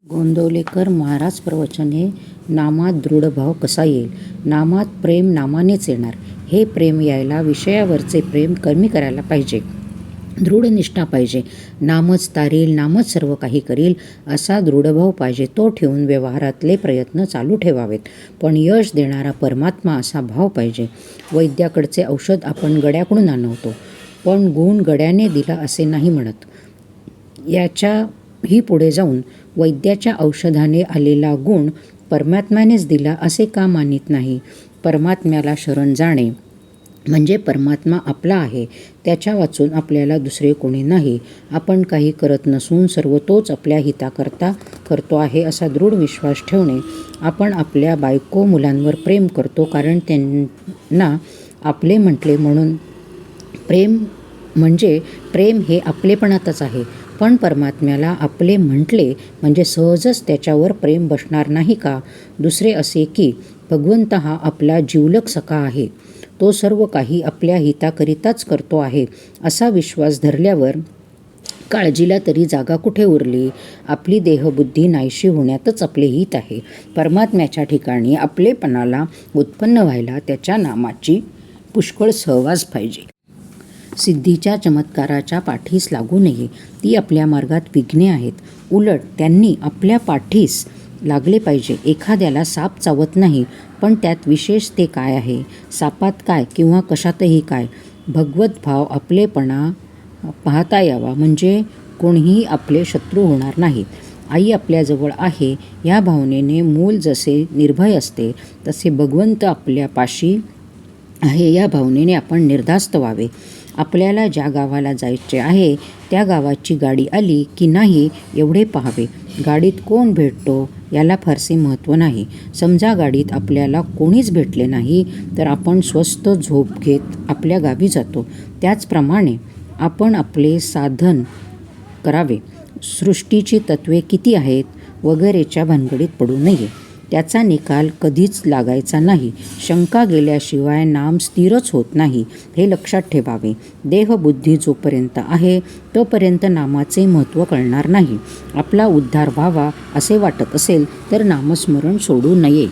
गोंदवलेकर महाराज प्रवचन हे नामात दृढ भाव कसा येईल? नामात प्रेम नामानेच येणार. हे प्रेम यायला विषयावरचे प्रेम कमी करायला पाहिजे. दृढ निष्ठा पाहिजे. नामच तारील, नामच सर्व काही करील असा दृढभाव पाहिजे. तो ठेवून व्यवहारातले प्रयत्न चालू ठेवावेत. पण यश देणारा परमात्मा असा भाव पाहिजे. वैद्याकडचे औषध आपण गड्याकडून आणवतो, पण गुण गड्याने दिला असे नाही म्हणत. याच्याही पुढे जाऊन वैद्याच्या औषधाने आलेला गुण परमात्म्यानेच दिला असे का मानित नाही? परमात्म्याला शरण जाणे म्हणजे परमात्मा आपला आहे, त्याच्या वाचून आपल्याला दुसरे कोणी नाही. आपण काही करत नसून सर्व तोच आपल्या हिताकरता करतो आहे असा दृढ विश्वास ठेवणे. आपण आपल्या बायको मुलांवर प्रेम करतो कारण त्यांना आपले म्हटले म्हणून. प्रेम हे आपलेपणातच आहे. पण परमात्म्याला आपले म्हटले म्हणजे सहजच त्याच्यावर प्रेम बसणार नाही का? दुसरे असे की भगवंत हा आपला जिवलग सखा आहे, तो सर्व काही आपल्या हिताकरिताच करतो आहे असा विश्वास धरल्यावर काळजीला तरी जागा कुठे उरली? आपली देहबुद्धी नाहीशी होण्यातच आपले हित आहे. परमात्म्याच्या ठिकाणी आपलेपणाला उत्पन्न व्हायला त्याच्या नामाची पुष्कळ सहवास पाहिजे. सिद्धीच्या चमत्काराच्या पाठीस लागू नये. ती आपल्या मार्गात विघ्ने आहेत. उलट त्यांनी आपल्या पाठीस लागले पाहिजे. एखाद्याला साप चावत नाही, पण त्यात विशेष ते काय आहे? सापात काय किंवा कशातही काय? भगवत भाव आपलेपणा पाहता यावा म्हणजे कोणीही आपले शत्रू होणार नाहीत. आई आपल्याजवळ आहे या भावनेने मूल जसे निर्भय असते, तसे भगवंत आपल्या पाशी आहे या भावनेने आपण निर्धास्त व्हावे. आपल्याला ज्या गावाला जायचे आहे त्या गावाची गाडी आली की नाही एवढे पाहावे. गाडीत कोण भेटतो याला फारसे महत्त्व नाही. समजा गाडीत आपल्याला कोणीच भेटले नाही तर आपण स्वस्त झोप घेत आपल्या गावी जातो. त्याचप्रमाणे आपण आपले साधन करावे. सृष्टीची तत्त्वे किती आहेत वगैरेच्या भानगडीत पडू नये. त्याचा निकाल कधीच लागायचा नाही. शंका गेल्याशिवाय नाम स्थिरच होत नाही हे लक्षात ठेवावे. देहबुद्धी जोपर्यंत आहे तोपर्यंत नामाचे महत्त्व कळणार नाही. आपला उद्धार व्हावा असे वाटत असेल तर नामस्मरण सोडू नये.